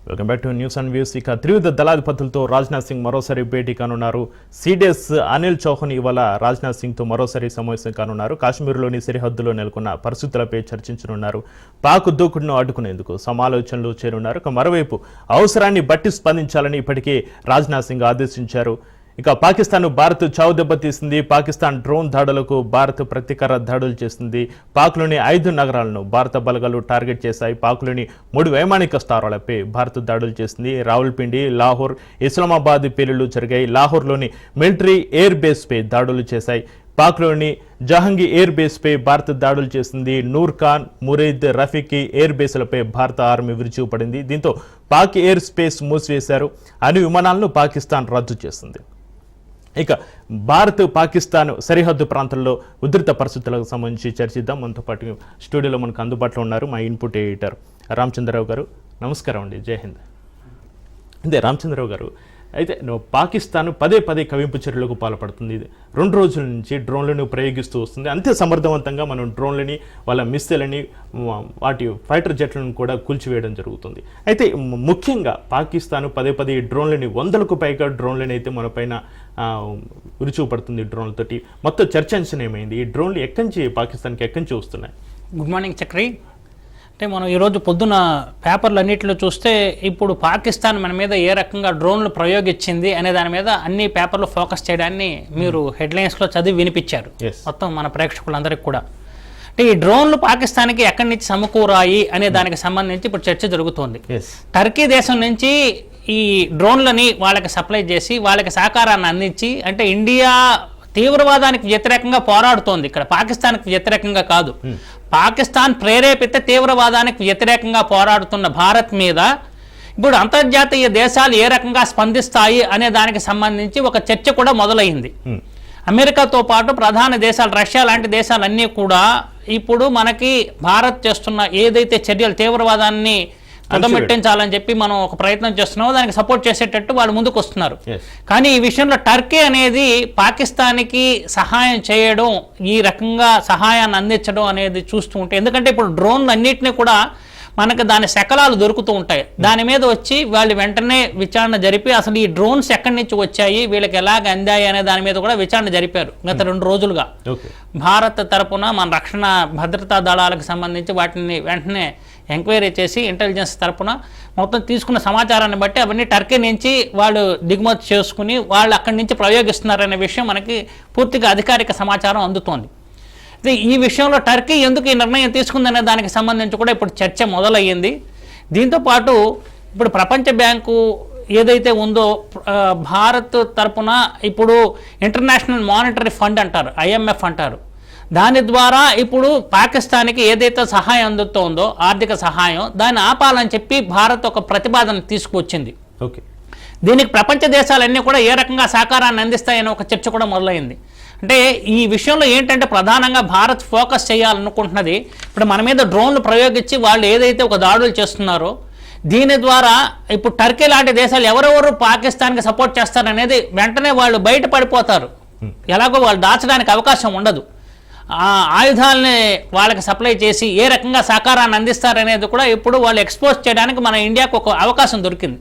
Welcome back to news and views. ఇక త్రివిధ దళాధిపతులతో రాజ్నాథ్ సింగ్ మరోసారి భేటీ కానున్నారు. సిడిఎస్ అనిల్ చౌహాన్ ఇవాళ రాజ్నాథ్ సింగ్తో మరోసారి సమావేశం కానున్నారు. కాశ్మీర్లోని సరిహద్దులో నెలకొన్న పరిస్థితులపై చర్చించనున్నారు. పాక్ దూకుడును అడ్డుకునేందుకు సమాలోచనలు చేరున్నారు. మరోవైపు అవసరాన్ని బట్టి స్పందించాలని ఇప్పటికే రాజ్నాథ్ సింగ్ ఆదేశించారు. ఇక పాకిస్తాన్ భారత్ చావు దెబ్బతీసింది. పాకిస్తాన్ డ్రోన్ దాడులకు భారత్ ప్రతీకార దాడులు చేసింది. పాక్లోని 5 నగరాలను భారత బలగాలు టార్గెట్ చేశాయి. పాక్లోని 3 వైమానిక స్థావరాలపై భారత్ దాడులు చేసింది. రావల్పిండి, లాహోర్, ఇస్లామాబాద్ పేలుళ్లు జరిగాయి. లాహోర్లోని మిలిటరీ ఎయిర్ బేస్పై దాడులు చేశాయి. పాక్లోని జహంగీ ఎయిర్ బేస్పై భారత్ దాడులు చేసింది. నూర్ ఖాన్, మురైద్, రఫీకి ఎయిర్ బేస్లపై భారత ఆర్మీ విరుచుకుపడింది. దీంతో పాక్ ఎయిర్ స్పేస్ మూసివేశారు. అన్ని విమానాలను పాకిస్తాన్ రద్దు చేసింది. ఇక భారత్ పాకిస్తాన్ సరిహద్దు ప్రాంతంలో ఉధృత పరిస్థితులకు సంబంధించి చర్చిద్దాం. మనతో పాటు స్టూడియోలో మనకు అందుబాటులో ఉన్నారు మా ఇన్పుట్ ఎడిటర్ రామచంద్రరావు గారు. నమస్కారం అండి, జై హింద్. అదే రామచంద్రరావు గారు, అయితే పాకిస్తాన్ పదే కవింపు చర్యలకు పాల్పడుతుంది. 2 రోజుల నుంచి డ్రోన్లను ప్రయోగిస్తూ వస్తుంది. అంతే సమర్థవంతంగా మనం డ్రోన్లని, వాళ్ళ మిస్సైల్ని, వాటి ఫైటర్ జెట్లను కూడా కూల్చివేయడం జరుగుతుంది. అయితే ముఖ్యంగా పాకిస్తాన్ పదే డ్రోన్లని 100కు పైగా డ్రోన్లని అయితే మన పైన విరుచుకుపడుతుంది. డ్రోన్లతోటి మొత్తం చర్చనీయమైంది. ఈ డ్రోన్లు ఎక్కడి నుంచి పాకిస్తాన్కి ఎక్కడి నుంచి వస్తున్నాయి? Good morning Chakri. అంటే మనం ఈరోజు పొద్దున పేపర్లు అన్నింటిలో చూస్తే ఇప్పుడు పాకిస్తాన్ మన మీద ఏ రకంగా డ్రోన్లు ప్రయోగించింది అనే దాని మీద అన్ని పేపర్లు ఫోకస్ చేయడాన్ని మీరు హెడ్లైన్స్లో చదివి వినిపించారు మొత్తం మన ప్రేక్షకులందరికీ కూడా. అంటే ఈ డ్రోన్లు పాకిస్తాన్కి ఎక్కడి నుంచి సమకూరాయి అనే దానికి సంబంధించి ఇప్పుడు చర్చ జరుగుతోంది. టర్కీ దేశం నుంచి ఈ డ్రోన్లని వాళ్ళకి సప్లై చేసి వాళ్ళకి సహకారాన్ని అందించి, అంటే ఇండియా తీవ్రవాదానికి వ్యతిరేకంగా పోరాడుతోంది, ఇక్కడ పాకిస్తాన్కి వ్యతిరేకంగా కాదు. పాకిస్తాన్ ప్రేరేపిత తీవ్రవాదానికి వ్యతిరేకంగా పోరాడుతున్న భారత్ మీద ఇప్పుడు అంతర్జాతీయ దేశాలు ఏ రకంగా స్పందిస్తాయి అనే దానికి సంబంధించి ఒక చర్చ కూడా మొదలైంది. అమెరికాతో పాటు ప్రధాన దేశాలు, రష్యా లాంటి దేశాలన్నీ కూడా ఇప్పుడు మనకి భారత్ చేస్తున్న ఏదైతే చర్యలు తీవ్రవాదాన్ని పుదమెట్టించాలని చెప్పి మనం ఒక ప్రయత్నం చేస్తున్నామో దానికి సపోర్ట్ చేసేటట్టు వాళ్ళు ముందుకు వస్తున్నారు. కానీ ఈ విషయంలో టర్కీ అనేది పాకిస్తాన్కి సహాయం చేయడం, ఈ రకంగా సహాయాన్ని అందించడం అనేది చూస్తూ ఉంటే, ఎందుకంటే ఇప్పుడు డ్రోన్లు అన్నింటినీ కూడా మనకు దాని శకలాలు దొరుకుతూ ఉంటాయి. దాని మీద వచ్చి వాళ్ళు వెంటనే విచారణ జరిపి అసలు ఈ డ్రోన్స్ ఎక్కడి నుంచి వచ్చాయి, వీళ్ళకి ఎలాగ అందాయి అనే దాని మీద కూడా విచారణ జరిపారు గత 2 రోజులుగా. భారత్ తరపున మన రక్షణ భద్రతా దళాలకు సంబంధించి వాటిని వెంటనే ఎంక్వైరీ చేసి ఇంటెలిజెన్స్ తరపున మొత్తం తీసుకున్న సమాచారాన్ని బట్టి అవన్నీ టర్కీ నుంచి వాళ్ళు దిగుమతి చేసుకుని వాళ్ళు అక్కడి నుంచి ప్రయోగిస్తున్నారనే విషయం మనకి పూర్తిగా అధికారిక సమాచారం అందుతోంది. ఈ విషయంలో టర్కీ ఎందుకు ఈ నిర్ణయం తీసుకుందనే దానికి సంబంధించి కూడా ఇప్పుడు చర్చ మొదలయ్యింది. దీంతోపాటు ఇప్పుడు ప్రపంచ బ్యాంకు ఏదైతే ఉందో భారత్ తరపున ఇప్పుడు ఇంటర్నేషనల్ మానిటరీ ఫండ్ అంటారు, IMF అంటారు, దాని ద్వారా ఇప్పుడు పాకిస్తాన్కి ఏదైతే సహాయం అందుతుందో ఆర్థిక సహాయం, దాన్ని ఆపాలని చెప్పి భారత్ ఒక ప్రతిపాదన తీసుకువచ్చింది. దీనికి ప్రపంచ దేశాలన్నీ కూడా ఏ రకంగా సహకారాన్ని అందిస్తాయని ఒక చర్చ కూడా మొదలైంది. అంటే ఈ విషయంలో ఏంటంటే ప్రధానంగా భారత్ ఫోకస్ చేయాలనుకుంటున్నది, ఇప్పుడు మన మీద డ్రోన్లు ప్రయోగించి వాళ్ళు ఏదైతే ఒక దాడులు చేస్తున్నారో దీని ద్వారా ఇప్పుడు టర్కీ లాంటి దేశాలు ఎవరెవరు పాకిస్తాన్కి సపోర్ట్ చేస్తారనేది వెంటనే వాళ్ళు బయటపడిపోతారు. ఎలాగో వాళ్ళు దాచడానికి అవకాశం ఉండదు. ఆయుధాలని వాళ్ళకి సప్లై చేసి ఏ రకంగా సహకారాన్ని అందిస్తారనేది కూడా ఇప్పుడు వాళ్ళు ఎక్స్పోజ్ చేయడానికి మన ఇండియాకు ఒక అవకాశం దొరికింది.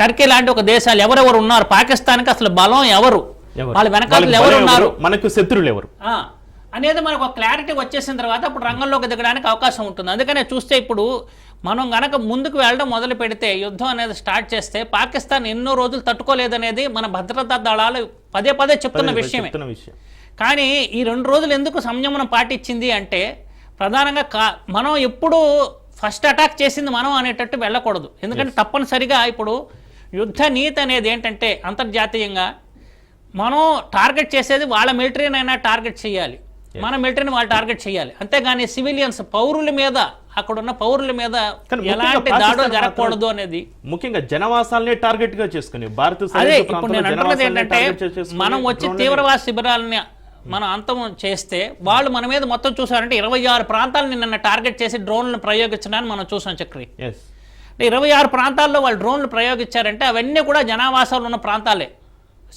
టర్కీ లాంటి ఒక దేశాలు ఎవరెవరు ఉన్నారు, పాకిస్తాన్కి అసలు బలం ఎవరు, వాళ్ళ వెనకాల ఎవరు ఉన్నారు, మనకు శత్రువులు ఎవరు అనేది మనకు ఒక క్లారిటీ వచ్చేసిన తర్వాత అప్పుడు రంగంలోకి దిగడానికి అవకాశం ఉంటుంది. అందుకనే చూస్తే ఇప్పుడు మనం గనక ముందుకు వెళ్ళడం మొదలు పెడితే, యుద్ధం అనేది స్టార్ట్ చేస్తే పాకిస్తాన్ ఎన్నో రోజులు తట్టుకోలేదనేది మన భద్రతా దళాలు పదే చెప్తున్న విషయమే. కానీ ఈ 2 రోజులు ఎందుకు సంయమనం పాటించింది అంటే ప్రధానంగా మనం ఎప్పుడు ఫస్ట్ అటాక్ చేసింది మనం అనేటట్టు వెళ్ళకూడదు. ఎందుకంటే తప్పనిసరిగా ఇప్పుడు యుద్ధ నీతి అనేది ఏంటంటే అంతర్జాతీయంగా మనం టార్గెట్ చేసేది వాళ్ళ మిలిటరీనైనా టార్గెట్ చేయాలి, మన మిలిటరీని వాళ్ళు టార్గెట్ చేయాలి. అంతేగాని సివిలియన్స్ పౌరుల మీద, అక్కడున్న పౌరుల మీద ఎలాంటి దాడులు జరగకూడదు అనేది, ముఖ్యంగా జనవాసాలనే టార్గెట్ గా చేసుకుని భారత. అదే ఇప్పుడు నేను అంటున్నది ఏంటంటే మనం వచ్చి తీవ్రవాద శిబిరాలని మనం అంతం చేస్తే వాళ్ళు మన మీద మొత్తం చూసారంటే 26 ప్రాంతాలను నిన్న టార్గెట్ చేసి డ్రోన్లను ప్రయోగించడాన్ని మనం చూసాం చక్రి. 26 ప్రాంతాల్లో వాళ్ళు డ్రోన్లు ప్రయోగించారంటే అవన్నీ కూడా జనావాసాలు ఉన్న ప్రాంతాలే,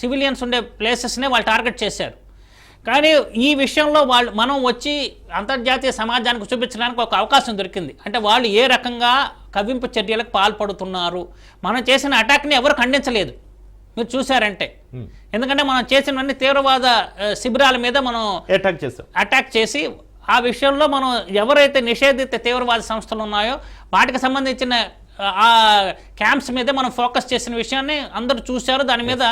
సివిలియన్స్ ఉండే ప్లేసెస్నే వాళ్ళు టార్గెట్ చేశారు. కానీ ఈ విషయంలో మనం వచ్చి అంతర్జాతీయ సమాజానికి చూపించడానికి ఒక అవకాశం దొరికింది. అంటే వాళ్ళు ఏ రకంగా కవ్వింపు చర్యలకు పాల్పడుతున్నారు. మనం చేసిన అటాక్ని ఎవరు ఖండించలేదు మీరు చూసారంటే. ఎందుకంటే మనం చేసినవన్నీ తీవ్రవాద శిబిరాల మీద మనం అటాక్ చేసి ఆ విషయంలో మనం ఎవరైతే నిషేధిత తీవ్రవాద సంస్థలు ఉన్నాయో వాటికి సంబంధించిన ఆ క్యాంప్స్ మీద మనం ఫోకస్ చేసిన విషయాన్ని అందరూ చూశారు. దాని మీద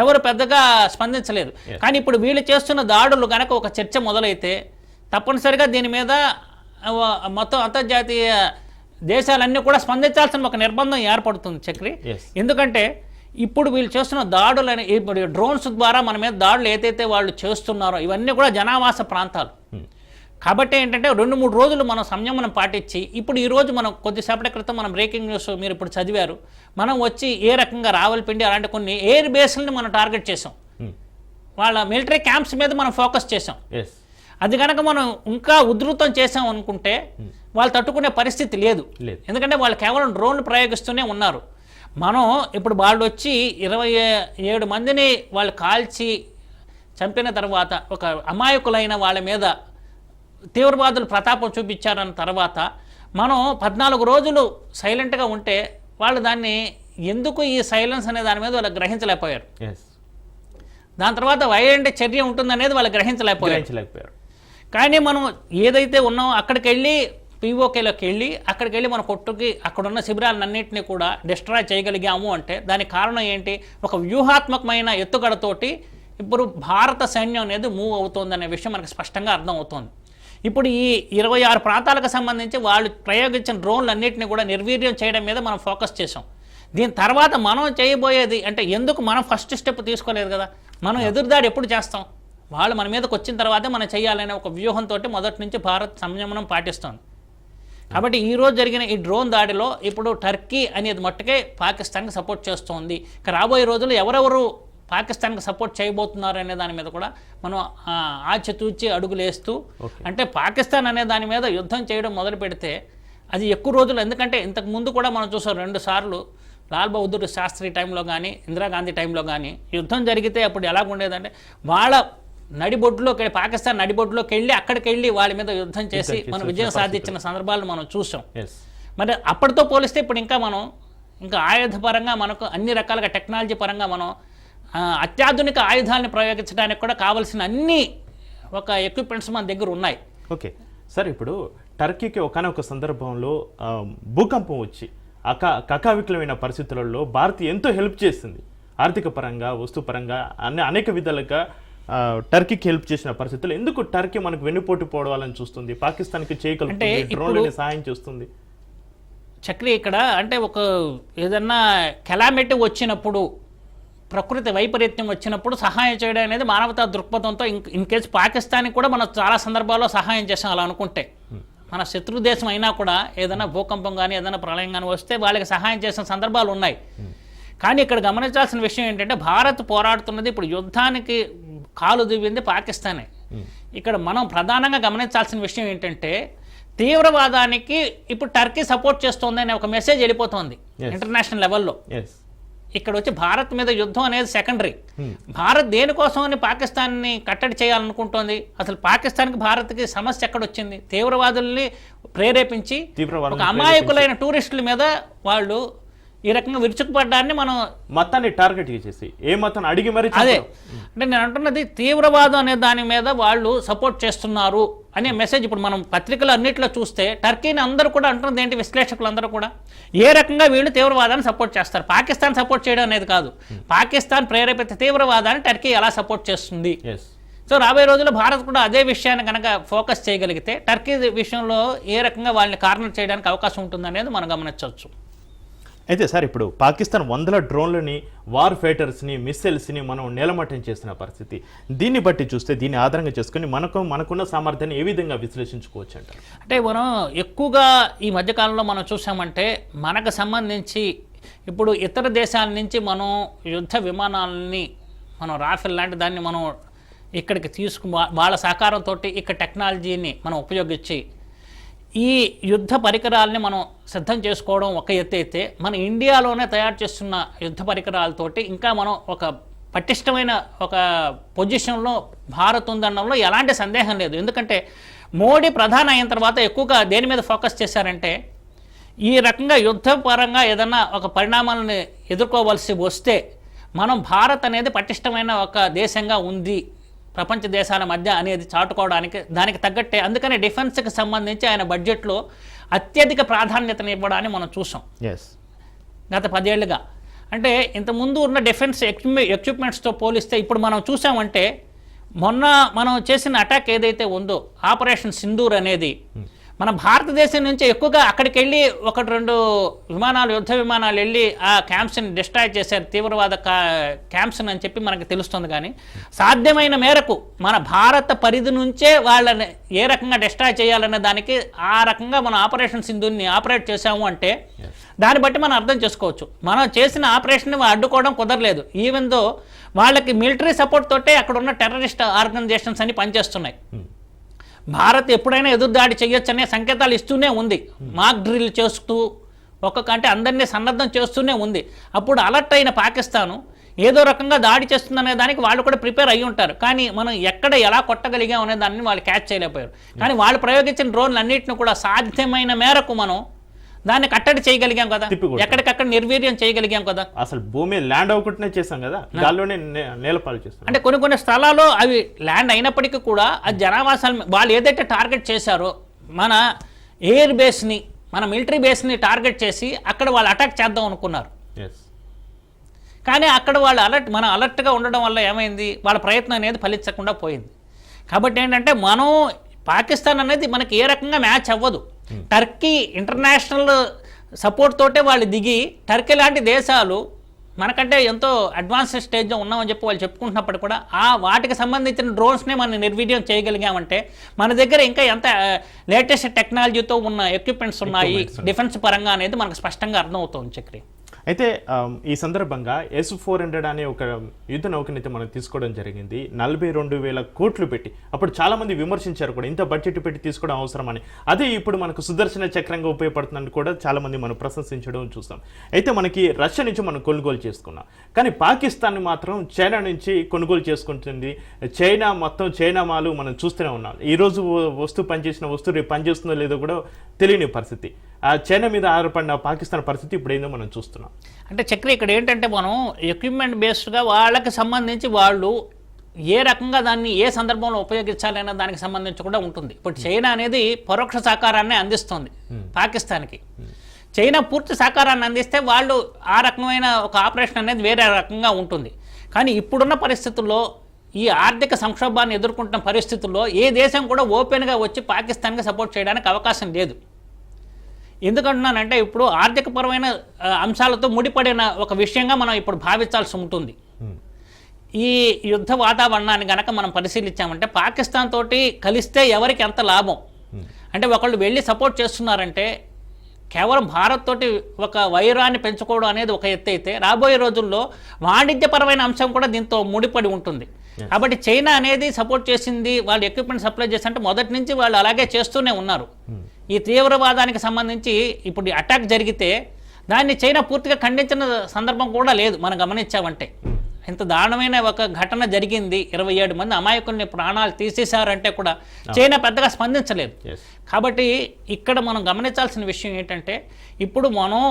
ఎవరు పెద్దగా స్పందించలేదు. కానీ ఇప్పుడు వీళ్ళు చేస్తున్న దాడులు కనుక ఒక చర్చ మొదలైతే తప్పనిసరిగా దీని మీద మొత్తం అంతర్జాతీయ దేశాలన్నీ కూడా స్పందించాల్సిన ఒక నిర్బంధం ఏర్పడుతుంది చక్రి. ఎందుకంటే ఇప్పుడు వీళ్ళు చేస్తున్న దాడులని, ఇప్పుడు డ్రోన్స్ ద్వారా మన మీద దాడులు ఏదైతే వాళ్ళు చేస్తున్నారో ఇవన్నీ కూడా జనావాస ప్రాంతాలు కాబట్టి ఏంటంటే 2-3 రోజులు మనం సంయమనం పాటించి, ఇప్పుడు ఈరోజు మనం కొద్దిసేపటి క్రితం మనం బ్రేకింగ్ న్యూస్ మీరు ఇప్పుడు చదివారు, మనం వచ్చి ఏ రకంగా రావల్పిండి అలాంటి కొన్ని ఎయిర్ బేస్లని మనం టార్గెట్ చేసాం. వాళ్ళ మిలిటరీ క్యాంప్స్ మీద మనం ఫోకస్ చేసాం. అది కనుక మనం ఇంకా ఉధృతం చేసాం అనుకుంటే వాళ్ళు తట్టుకునే పరిస్థితి లేదు. ఎందుకంటే వాళ్ళు కేవలం డ్రోన్లు ప్రయోగిస్తూనే ఉన్నారు. మనం ఇప్పుడు వాళ్ళు వచ్చి 27 మందిని వాళ్ళు కాల్చి చంపిన తర్వాత ఒక అమాయకులైన వాళ్ళ మీద తీవ్రవాదులు ప్రతాపం చూపించారన్న తర్వాత మనం 14 రోజులు సైలెంట్గా ఉంటే వాళ్ళు దాన్ని ఎందుకు ఈ సైలెన్స్ అనే దాని మీద వాళ్ళు గ్రహించలేకపోయారు. దాని తర్వాత వైలెంట్ చర్య ఉంటుందనేది వాళ్ళు గ్రహించలేకపోయారు. కానీ మనం ఏదైతే ఉన్నామో అక్కడికి వెళ్ళి పీఓకేలోకి వెళ్ళి అక్కడికి వెళ్ళి మన కొట్టుకి అక్కడున్న శిబిరాలన్నింటినీ కూడా డిస్ట్రాయ్ చేయగలిగాము అంటే దానికి కారణం ఏంటి? ఒక వ్యూహాత్మకమైన ఎత్తుగడతోటి ఇప్పుడు భారత సైన్యం అనేది మూవ్ అవుతుందనే విషయం మనకు స్పష్టంగా అర్థమవుతోంది. ఇప్పుడు ఈ 26 ప్రాంతాలకు సంబంధించి వాళ్ళు ప్రయోగించిన డ్రోన్లు అన్నింటినీ కూడా నిర్వీర్యం చేయడం మీద మనం ఫోకస్ చేసాం. దీని తర్వాత మనం చేయబోయేది అంటే ఎందుకు మనం ఫస్ట్ స్టెప్ తీసుకోలేదు కదా, మనం ఎదురుదాడి ఎప్పుడు చేస్తాం? వాళ్ళు మన మీదకి వచ్చిన తర్వాతే మనం చేయాలనే ఒక వ్యూహంతో మొదటి నుంచి భారత్ సంయమనం పాటిస్తోంది. కాబట్టి ఈరోజు జరిగిన ఈ డ్రోన్ దాడిలో ఇప్పుడు టర్కీ అనేది మట్టుకే పాకిస్తాన్కి సపోర్ట్ చేస్తోంది. రాబోయే రోజుల్లో ఎవరెవరు పాకిస్తాన్కి సపోర్ట్ చేయబోతున్నారు అనే దాని మీద కూడా మనం ఆచితూచి అడుగులేస్తూ, అంటే పాకిస్తాన్ అనే దాని మీద యుద్ధం చేయడం మొదలు పెడితే అది ఎక్కువ రోజులు, ఎందుకంటే ఇంతకు ముందు కూడా మనం చూసాం 2 సార్లు లాల్ బహదూర్ శాస్త్రి టైంలో కానీ ఇందిరాగాంధీ టైంలో కానీ యుద్ధం జరిగితే అప్పుడు ఎలాగుండేదంటే వాళ్ళ నడిబొడ్డులోకి వెళ్ళి పాకిస్తాన్ నడిబొడ్డులోకి వెళ్ళి అక్కడికి వెళ్ళి వాళ్ళ మీద యుద్ధం చేసి మనం విజయం సాధించిన సందర్భాలను మనం చూసాం. మరి అప్పటితో పోలిస్తే ఇప్పుడు ఇంకా ఆయుధ పరంగా మనకు అన్ని రకాలుగా టెక్నాలజీ పరంగా మనం అత్యాధునిక ఆయుధాలను ప్రయోగించడానికి కూడా కావాల్సిన అన్ని ఒక ఎక్విప్మెంట్స్ మన దగ్గర ఉన్నాయి. ఓకే సార్, ఇప్పుడు టర్కీకి ఒకనొక సందర్భంలో భూకంపం వచ్చి కకావికలమైన పరిస్థితులలో భారత్ ఎంతో హెల్ప్ చేసింది. ఆర్థిక పరంగా, వస్తు పరంగా అనేక విధాలుగా టర్కీకి హెల్ప్ చేసిన పరిస్థితులు ఎందుకు టర్కీ మనకు వెన్నుపోటు పోవాలని చూస్తుంది, పాకిస్తాన్కి చేయగలుగుతుంది, డ్రోన్లని సహాయం చేస్తుంది? చక్రి ఇక్కడ అంటే ఒక ఏదన్నా కెలామిటీ వచ్చినప్పుడు, ప్రకృతి వైపరీత్యం వచ్చినప్పుడు సహాయం చేయడం అనేది మానవతా దృక్పథంతో ఇన్ కేసు పాకిస్తాన్కి కూడా మనం చాలా సందర్భాల్లో సహాయం చేసాం. అలా అనుకుంటే మన శత్రు దేశం అయినా కూడా ఏదైనా భూకంపం కానీ ఏదైనా ప్రళయం కానీ వస్తే వాళ్ళకి సహాయం చేసిన సందర్భాలు ఉన్నాయి. కానీ ఇక్కడ గమనించాల్సిన విషయం ఏంటంటే భారత్ పోరాడుతున్నది ఇప్పుడు యుద్ధానికి కాలు దివ్వింది పాకిస్తానే. ఇక్కడ మనం ప్రధానంగా గమనించాల్సిన విషయం ఏంటంటే తీవ్రవాదానికి ఇప్పుడు టర్కీ సపోర్ట్ చేస్తోంది అనే ఒక మెసేజ్ వెళ్ళిపోతుంది ఇంటర్నేషనల్ లెవెల్లో. ఇక్కడ వచ్చి భారత్ మీద యుద్ధం అనేది సెకండరీ. భారత్ దేనికోసమని పాకిస్తాన్ని కట్టడి చేయాలనుకుంటోంది? అసలు పాకిస్తాన్కి భారత్కి సమస్య ఎక్కడొచ్చింది? తీవ్రవాదుల్ని ప్రేరేపించి ఒక అమాయకులైన టూరిస్టుల మీద వాళ్ళు ఈ రకంగా విరుచుకుపడ్డాన్ని మనం మతాన్ని టార్గెట్ చేసి ఏ మతాన్ని అడిగి మరి అదే అంటే నేను అంటున్నది తీవ్రవాదం అనే దాని మీద వాళ్ళు సపోర్ట్ చేస్తున్నారు అనే మెసేజ్ ఇప్పుడు మనం పత్రికలు అన్నింటిలో చూస్తే టర్కీని అందరూ కూడా అంటున్నది ఏంటి, విశ్లేషకులు అందరూ కూడా ఏ రకంగా వీళ్ళు తీవ్రవాదాన్ని సపోర్ట్ చేస్తారు. పాకిస్తాన్ సపోర్ట్ చేయడం అనేది కాదు, పాకిస్తాన్ ప్రేరేపిత తీవ్రవాదాన్ని టర్కీ ఎలా సపోర్ట్ చేస్తుంది. సో రాబోయే రోజుల్లో భారత్ కూడా అదే విషయాన్ని కనుక ఫోకస్ చేయగలిగితే టర్కీ విషయంలో ఏ రకంగా వాళ్ళని కార్నర్ చేయడానికి అవకాశం ఉంటుందనేది మనం గమనించవచ్చు. అయితే సార్, ఇప్పుడు పాకిస్తాన్ 100 డ్రోన్లని, వార్ ఫైటర్స్ని, మిస్సైల్స్ని మనం నేలమట్టం చేసిన పరిస్థితి, దీన్ని బట్టి చూస్తే దీన్ని ఆధారంగా చేసుకుని మనకున్న సామర్థ్యాన్ని ఏ విధంగా విశ్లేషించుకోవచ్చు అంటారు? అంటే మనం ఎక్కువగా ఈ మధ్యకాలంలో మనం చూసామంటే మనకు సంబంధించి ఇప్పుడు ఇతర దేశాల నుంచి మనం యుద్ధ విమానాలని మనం రాఫెల్ లాంటి దాన్ని మనం ఇక్కడికి వాళ్ళ సహకారంతో ఇక్కడ టెక్నాలజీని మనం ఉపయోగించి ఈ యుద్ధ పరికరాలని మనం సిద్ధం చేసుకోవడం ఒక ఎత్తు అయితే, మన ఇండియాలోనే తయారు చేస్తున్న యుద్ధ పరికరాలతోటి ఇంకా మనం ఒక పటిష్టమైన ఒక పొజిషన్లో భారత్ ఉందనడంలో ఎలాంటి సందేహం లేదు. ఎందుకంటే మోడీ ప్రధాని అయిన తర్వాత ఎక్కువగా దేని మీద ఫోకస్ చేశారంటే ఈ రకంగా యుద్ధపరంగా ఏదన్నా ఒక పరిణామాలను ఎదుర్కోవాల్సి వస్తే మనం భారత్ అనేది పటిష్టమైన ఒక దేశంగా ఉంది ప్రపంచ దేశాల మధ్య అనేది చాటుకోవడానికి దానికి తగ్గట్టే అందుకని డిఫెన్స్కి సంబంధించి ఆయన బడ్జెట్లో అత్యధిక ప్రాధాన్యతను ఇవ్వడాన్ని మనం చూసాం గత 10 ఏళ్ళుగా. అంటే ఇంతకుముందు ఉన్న డిఫెన్స్ ఎక్విప్మెంట్స్తో పోలిస్తే ఇప్పుడు మనం చూసామంటే మొన్న మనం చేసిన అటాక్ ఏదైతే ఉందో ఆపరేషన్ సింధూర్ అనేది మన భారతదేశం నుంచి ఎక్కువగా అక్కడికి వెళ్ళి 1-2 విమానాలు యుద్ధ విమానాలు వెళ్ళి ఆ క్యాంప్స్ని డిస్ట్రాయ్ చేశారు, తీవ్రవాద క్యాంప్స్ని అని చెప్పి మనకు తెలుస్తుంది. కానీ సాధ్యమైన మేరకు మన భారత పరిధి నుంచే వాళ్ళని ఏ రకంగా డిస్ట్రాయ్ చేయాలనే దానికి ఆ రకంగా మనం ఆపరేషన్ సింధూర్ని ఆపరేట్ చేశాము అంటే దాన్ని బట్టి మనం అర్థం చేసుకోవచ్చు. మనం చేసిన ఆపరేషన్ని అడ్డుకోవడం కుదరలేదు. ఈవెన్ దో వాళ్ళకి మిలిటరీ సపోర్ట్ తోటే అక్కడ ఉన్న టెర్రరిస్ట్ ఆర్గనైజేషన్స్ అన్ని పనిచేస్తున్నాయి. భారత్ ఎప్పుడైనా ఎదురుదాడి చేయొచ్చు అనే సంకేతాలు ఇస్తూనే ఉంది, మాక్ డ్రిల్ చేస్తూ అంటే అందరినీ సన్నద్ధం చేస్తూనే ఉంది. అప్పుడు అలర్ట్ అయిన పాకిస్తాను ఏదో రకంగా దాడి చేస్తుందనే దానికి వాళ్ళు కూడా ప్రిపేర్ అయ్యి ఉంటారు. కానీ మనం ఎక్కడ ఎలా కొట్టగలిగాం అనే దాన్ని వాళ్ళు క్యాచ్ చేయలేకపోయారు. కానీ వాళ్ళు ప్రయోగించిన డ్రోన్లు అన్నింటిని కూడా సాధ్యమైన మేరకు మనం దాన్ని కట్టడి చేయగలిగాం కదా, ఎక్కడికక్కడ నిర్వీర్యం చేయగలిగాం కదా. అసలు భూమి ల్యాండ్ అవ్వకుండానే చేసాం కదా, గాల్లోనే నేలపాలు చేస్తాం. అంటే కొన్ని స్థలాల్లో అవి ల్యాండ్ అయినప్పటికీ కూడా అది జనావాసాలు వాళ్ళు ఏదైతే టార్గెట్ చేశారో మన ఎయిర్ బేస్ని మన మిలిటరీ బేస్ని టార్గెట్ చేసి అక్కడ వాళ్ళు అటాక్ చేద్దాం అనుకున్నారు. కానీ అక్కడ వాళ్ళు మనం అలర్ట్గా ఉండడం వల్ల ఏమైంది, వాళ్ళ ప్రయత్నం అనేది ఫలించకుండా పోయింది. కాబట్టి ఏంటంటే మనం పాకిస్తాన్ అనేది మనకి ఏ రకంగా మ్యాచ్ అవ్వదు. టర్కీ ఇంటర్నేషనల్ సపోర్ట్ తోటే వాళ్ళు దిగి టర్కీ లాంటి దేశాలు మనకంటే ఎంతో అడ్వాన్స్డ్ స్టేజ్లో ఉన్నామని చెప్పి వాళ్ళు చెప్పుకుంటున్నప్పుడు కూడా వాటికి సంబంధించిన డ్రోన్స్నే మనం నిర్వీర్యం చేయగలిగామంటే మన దగ్గర ఇంకా ఎంత లేటెస్ట్ టెక్నాలజీతో ఉన్న ఎక్విప్మెంట్స్ ఉన్నాయి డిఫెన్స్ పరంగా అనేది మనకు స్పష్టంగా అర్థమవుతుంది చక్రి. అయితే ఈ సందర్భంగా S-400 అనే ఒక యుద్ధ నౌకనైతే మనం తీసుకోవడం జరిగింది. 42,000 కోట్లు పెట్టి అప్పుడు చాలా మంది విమర్శించారు కూడా, ఇంత బడ్జెట్ పెట్టి తీసుకోవడం అవసరమని. అదే ఇప్పుడు మనకు సుదర్శన చక్రంగా ఉపయోగపడుతుందని కూడా చాలా మంది మనం ప్రశంసించడం చూస్తాం. అయితే మనకి రష్యా నుంచి మనం కొనుగోలు చేసుకున్నాం, కానీ పాకిస్తాన్ మాత్రం చైనా నుంచి కొనుగోలు చేసుకుంటుంది. చైనా మాలు మనం చూస్తూనే ఉన్నాం. ఈరోజు వస్తువు పనిచేసిన వస్తువు రేపు పనిచేస్తుందో లేదో కూడా తెలియని పరిస్థితి. ఆ చైనా మీద ఆధారపడిన పాకిస్తాన్ పరిస్థితి ఇప్పుడు ఏందో మనం చూస్తున్నాం. అంటే చక్రి ఇక్కడ ఏంటంటే మనం ఎక్విప్మెంట్ బేస్డ్గా వాళ్ళకి సంబంధించి వాళ్ళు ఏ రకంగా దాన్ని ఏ సందర్భంలో ఉపయోగించాలనే దానికి సంబంధించి కూడా ఉంటుంది. ఇప్పుడు చైనా అనేది పరోక్ష సహకారాన్ని అందిస్తుంది పాకిస్తాన్కి. చైనా పూర్తి సహకారాన్ని అందిస్తే వాళ్ళు ఆ రకమైన ఒక ఆపరేషన్ అనేది వేరే రకంగా ఉంటుంది. కానీ ఇప్పుడున్న పరిస్థితుల్లో ఈ ఆర్థిక సంక్షోభాన్ని ఎదుర్కొంటున్న పరిస్థితుల్లో ఏ దేశం కూడా ఓపెన్గా వచ్చి పాకిస్తాన్కి సపోర్ట్ చేయడానికి అవకాశం లేదు. ఎందుకంటున్నానంటే ఇప్పుడు ఆర్థికపరమైన అంశాలతో ముడిపడిన ఒక విషయంగా మనం ఇప్పుడు భావించాల్సి ఉంటుంది. ఈ యుద్ధ వాతావరణాన్ని కనుక మనం పరిశీలించామంటే పాకిస్తాన్ తోటి కలిస్తే ఎవరికి ఎంత లాభం, అంటే ఒకళ్ళు వెళ్ళి సపోర్ట్ చేస్తున్నారంటే కేవలం భారత్ తోటి ఒక వైరాన్ని పెంచుకోవడం అనేది ఒక ఎత్తు అయితే రాబోయే రోజుల్లో వాణిజ్యపరమైన అంశం కూడా దీంతో ముడిపడి ఉంటుంది. కాబట్టి చైనా అనేది సపోర్ట్ చేసింది, వాళ్ళు ఎక్విప్మెంట్ సప్లై చేస్తుంటే మొదటి నుంచి వాళ్ళు అలాగే చేస్తూనే ఉన్నారు. ఈ తీవ్రవాదానికి సంబంధించి ఇప్పుడు అటాక్ జరిగితే దాన్ని చైనా పూర్తిగా ఖండించిన సందర్భం కూడా లేదు. మనం గమనించామంటే ఇంత దారుణమైన ఒక ఘటన జరిగింది, 27 మంది అమాయకుల్ని ప్రాణాలు తీసేశారంటే కూడా చైనా పెద్దగా స్పందించలేదు. కాబట్టి ఇక్కడ మనం గమనించాల్సిన విషయం ఏంటంటే ఇప్పుడు మనం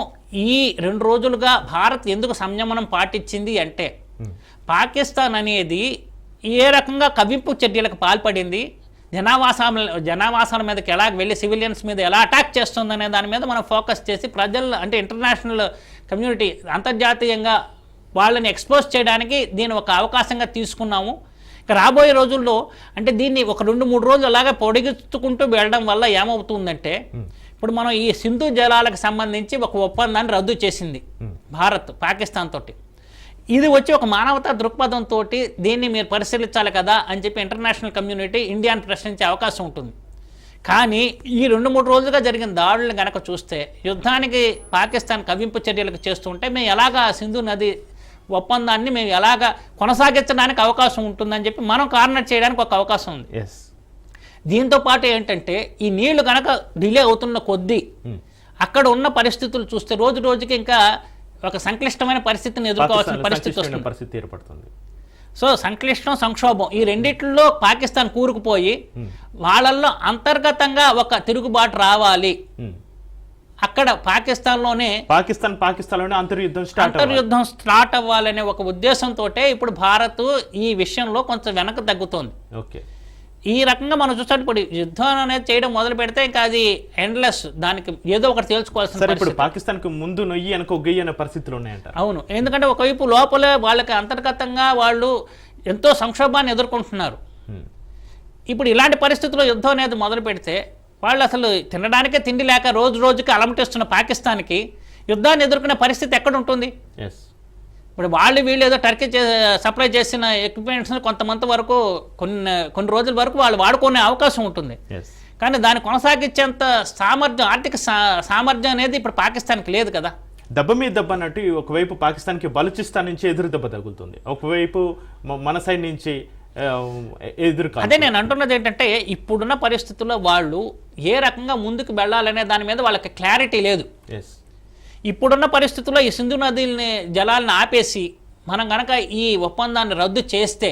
ఈ 2 రోజులుగా భారత్ ఎందుకు సంయమనం పాటించింది అంటే పాకిస్తాన్ అనేది ఏ రకంగా కవ్వింపు చర్యలకు పాల్పడింది, జనావాసాల మీదకి ఎలా వెళ్ళి సివిలియన్స్ మీద ఎలా అటాక్ చేస్తుందనే దాని మీద మనం ఫోకస్ చేసి ప్రజలు అంటే ఇంటర్నేషనల్ కమ్యూనిటీ అంతర్జాతీయంగా వాళ్ళని ఎక్స్పోజ్ చేయడానికి దీన్ని ఒక అవకాశంగా తీసుకున్నాము. ఇక రాబోయే రోజుల్లో అంటే దీన్ని ఒక 2-3 రోజులు అలాగే పొడిగించుకుంటూ వెళ్ళడం వల్ల ఏమవుతుందంటే ఇప్పుడు మనం ఈ సింధు జలాలకు సంబంధించి ఒక ఒప్పందాన్ని రద్దు చేసింది భారత్ పాకిస్తాన్ తోటి. ఇది వచ్చి ఒక మానవతా దృక్పథంతో దీన్ని మీరు పరిశీలించాలి కదా అని చెప్పి ఇంటర్నేషనల్ కమ్యూనిటీ ఇండియాని ప్రశ్నించే అవకాశం ఉంటుంది. కానీ ఈ 2-3 రోజులుగా జరిగిన దాడులను కనుక చూస్తే యుద్ధానికి పాకిస్తాన్ కవ్వింపు చర్యలకు చేస్తుంటే మేము ఎలాగా సింధు నది ఒప్పందాన్ని మేము ఎలాగా కొనసాగించడానికి అవకాశం ఉంటుందని చెప్పి మనం కార్నర్ చేయడానికి ఒక అవకాశం ఉంది. దీంతో పాటు ఏంటంటే ఈ నీళ్లు కనుక డిలే అవుతున్న కొద్దీ అక్కడ ఉన్న పరిస్థితులు చూస్తే రోజు రోజుకి ఇంకా ఒక సంక్లిష్టమైన పరిస్థితిని ఎదుర్కోవాల్సిన పరిస్థితి ఏర్పడుతుంది. సో సంక్లిష్టం సంక్షోభం ఈ రెండిట్లో పాకిస్తాన్ కూరుకుపోయి వాళ్ళల్లో అంతర్గతంగా ఒక తిరుగుబాటు రావాలి అక్కడ పాకిస్తాన్లోనే పాకిస్తాన్లోనే అంతర్యుద్ధం అంతర్యుద్ధం స్టార్ట్ అవ్వాలనే ఒక ఉద్దేశంతో ఇప్పుడు భారత్ ఈ విషయంలో కొంచెం వెనక్కి తగ్గుతోంది. ఓకే, ఈ రకంగా మనం చూస్తే ఇప్పుడు యుద్ధం అనేది చేయడం మొదలు పెడితే ఇంకా అది ఎండ్లెస్, దానికి ఏదో ఒకటి తేల్చుకోవాల్సిన ఇప్పుడు పాకిస్తాన్ కు ముందు నొయ్యి అనుకో గొయ్యి అనే పరిస్థితులు ఉన్నాయంట. అవును, ఎందుకంటే ఒకవైపు లోపలే వాళ్ళకి అంతర్గతంగా వాళ్ళు ఎంతో సంక్షోభాన్ని ఎదుర్కొంటున్నారు. ఇప్పుడు ఇలాంటి పరిస్థితుల్లో యుద్ధం అనేది మొదలు పెడితే వాళ్ళు అసలు తినడానికే తిండి లేక రోజు రోజుకి అలమటిస్తున్న పాకిస్తాన్కి యుద్ధాన్ని ఎదుర్కొనే పరిస్థితి ఎక్కడ ఉంటుంది? ఇప్పుడు వీళ్ళు ఏదో టర్కీ సప్లై చేసిన ఎక్విప్మెంట్స్ని కొంతమంది వరకు కొన్ని రోజుల వరకు వాళ్ళు వాడుకునే అవకాశం ఉంటుంది. కానీ దాన్ని కొనసాగించేంత సామర్థ్యం, ఆర్థిక సామర్థ్యం అనేది ఇప్పుడు పాకిస్తాన్కి లేదు కదా. దెబ్బ మీద దెబ్బ అన్నట్టు ఒకవైపు పాకిస్తాన్కి బలూచిస్తాన్ నుంచి ఎదురు దెబ్బ తగులుతుంది, ఒకవైపు మన సైడ్ నుంచి ఎదురు. అదే నేను అంటున్నది ఏంటంటే ఇప్పుడున్న పరిస్థితుల్లో వాళ్ళు ఏ రకంగా ముందుకు వెళ్ళాలనే దాని మీద వాళ్ళకి క్లారిటీ లేదు. ఇప్పుడున్న పరిస్థితుల్లో ఈ సింధు నదిని జలాలను ఆపేసి మనం కనుక ఈ ఒప్పందాన్ని రద్దు చేస్తే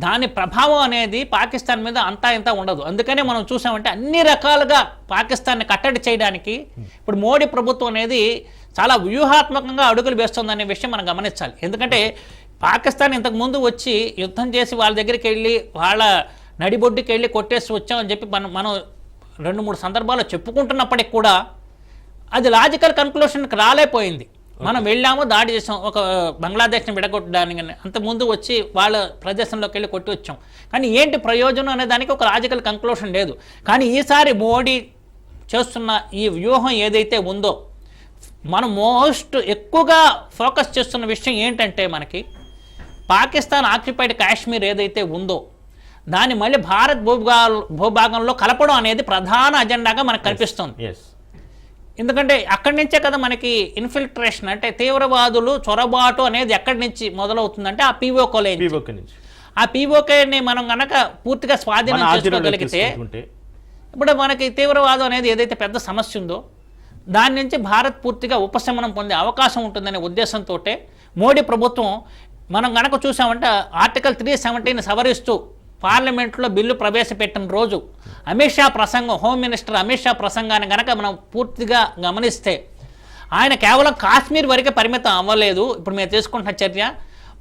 దాని ప్రభావం అనేది పాకిస్తాన్ మీద అంతా ఇంత ఉండదు. అందుకనే మనం చూసామంటే అన్ని రకాలుగా పాకిస్తాన్ని కట్టడి చేయడానికి ఇప్పుడు మోడీ ప్రభుత్వం అనేది చాలా వ్యూహాత్మకంగా అడుగులు వేస్తుందనే విషయం మనం గమనించాలి. ఎందుకంటే పాకిస్తాన్ ఇంతకుముందు వచ్చి యుద్ధం చేసి వాళ్ళ దగ్గరికి వెళ్ళి వాళ్ళ నడిబొడ్డుకి వెళ్ళి కొట్టేసి వచ్చామని చెప్పి మనం 2-3 సందర్భాల్లో చెప్పుకుంటున్నప్పటికి కూడా అది లాజికల్ కన్క్లూషన్కి రాలేపోయింది. మనం వెళ్ళాము, దాడి చేసాం, ఒక బంగ్లాదేశ్ని విడగొట్టడానికి అంతకుముందు వచ్చి వాళ్ళ ప్రదేశంలోకి వెళ్ళి కొట్టి వచ్చాం, కానీ ఏంటి ప్రయోజనం అనే దానికి ఒక లాజికల్ కన్క్లూషన్ లేదు. కానీ ఈసారి మోడీ చేస్తున్న ఈ వ్యూహం ఏదైతే ఉందో మనం మోస్ట్ ఎక్కువగా ఫోకస్ చేస్తున్న విషయం ఏంటంటే మనకి పాకిస్తాన్ ఆక్యుపైడ్ కాశ్మీర్ ఏదైతే ఉందో దాన్ని మళ్ళీ భారత్ భూభాగంలో కలపడం అనేది ప్రధాన అజెండాగా మనకు కనిపిస్తుంది. ఎందుకంటే అక్కడి నుంచే కదా మనకి ఇన్ఫిల్ట్రేషన్ అంటే తీవ్రవాదులు చొరబాటు అనేది ఎక్కడి నుంచి మొదలవుతుందంటే ఆ పీఓకే నుంచి. ఆ పీఓకేని మనం కనుక పూర్తిగా స్వాధీనం చేసుకోగలిగితే ఇప్పుడు మనకి తీవ్రవాదం అనేది ఏదైతే పెద్ద సమస్య ఉందో దాని నుంచి భారత్ పూర్తిగా ఉపశమనం పొందే అవకాశం ఉంటుందనే ఉద్దేశంతో మోడీ ప్రభుత్వం మనం కనుక చూసామంటే ఆర్టికల్ 370ని సవరిస్తూ పార్లమెంట్లో బిల్లు ప్రవేశపెట్టిన రోజు అమిత్ షా ప్రసంగం, హోమ్ మినిస్టర్ అమిత్ షా ప్రసంగాన్ని కనుక మనం పూర్తిగా గమనిస్తే ఆయన కేవలం కాశ్మీర్ వరకే పరిమితం అవ్వలేదు. ఇప్పుడు మేము తీసుకుంటున్న చర్య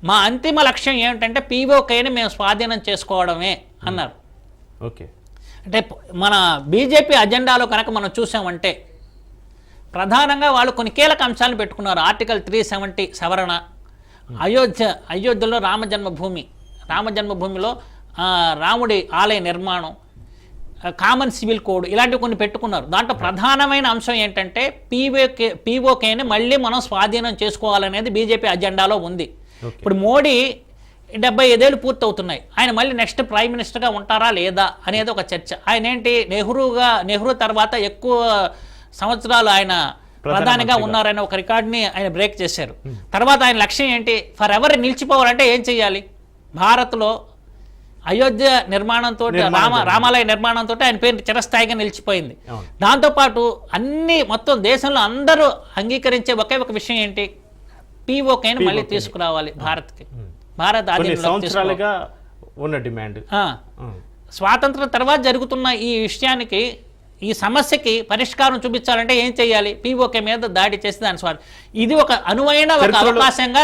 మా అంతిమ లక్ష్యం ఏమిటంటే పీఓకేని మేము స్వాధీనం చేసుకోవడమే అన్నారు. ఓకే, అంటే మన బీజేపీ అజెండాలో కనుక మనం చూసామంటే ప్రధానంగా వాళ్ళు కొన్ని కీలక అంశాలను పెట్టుకున్నారు. ఆర్టికల్ 370 సవరణ, అయోధ్యలో రామజన్మభూమిలో రాముడి ఆలయ నిర్మాణం, కామన్ సివిల్ కోడ్ ఇలాంటివి కొన్ని పెట్టుకున్నారు. దాంట్లో ప్రధానమైన అంశం ఏంటంటే పీఓకేని మళ్ళీ మనం స్వాధీనం చేసుకోవాలనేది బీజేపీ అజెండాలో ఉంది. ఇప్పుడు మోడీ 75 ఏళ్ళు పూర్తి అవుతున్నాయి, ఆయన మళ్ళీ నెక్స్ట్ ప్రైమ్ మినిస్టర్గా ఉంటారా లేదా అనేది ఒక చర్చ. ఆయన ఏంటి నెహ్రూ తర్వాత ఎక్కువ సంవత్సరాలు ఆయన ప్రధానిగా ఉన్నారనే ఒక రికార్డుని ఆయన బ్రేక్ చేశారు. తర్వాత ఆయన లక్ష్యం ఏంటి, ఫర్ ఎవర్ నిలిచిపోవాలంటే ఏం చేయాలి? భారత్లో అయోధ్య నిర్మాణంతో రామాలయ నిర్మాణంతో ఆయన పేరు చిరస్థాయిగా నిలిచిపోయింది. దాంతోపాటు మొత్తం దేశంలో అందరూ అంగీకరించే ఒకే ఒక విషయం ఏంటి, పీఓకేని మళ్ళీ తీసుకురావాలి భారత్కి. భారత్ స్వాతంత్రం తర్వాత జరుగుతున్న ఈ విషయానికి, ఈ సమస్యకి పరిష్కారం చూపించాలంటే ఏం చేయాలి? పీఓకే మీద దాడి చేసి దాని ఇది ఒక అనువైన ఒక అవకాశంగా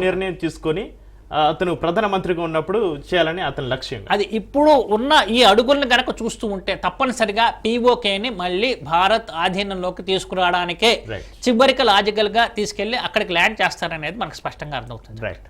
నిర్ణయం తీసుకొని అతను ప్రధానమంత్రిగా ఉన్నప్పుడు చేయాలని అతని లక్ష్యం. అది ఇప్పుడు ఉన్న ఈ అడుగులను గనక చూస్తూ ఉంటే తప్పనిసరిగా పీఓకేని మళ్ళీ భారత్ ఆధీనంలోకి తీసుకురావడానికే చివరికి లాజికల్ గా తీసుకెళ్లి అక్కడికి ల్యాండ్ చేస్తారనేది మనకు స్పష్టంగా అర్థమవుతుంది. రైట్.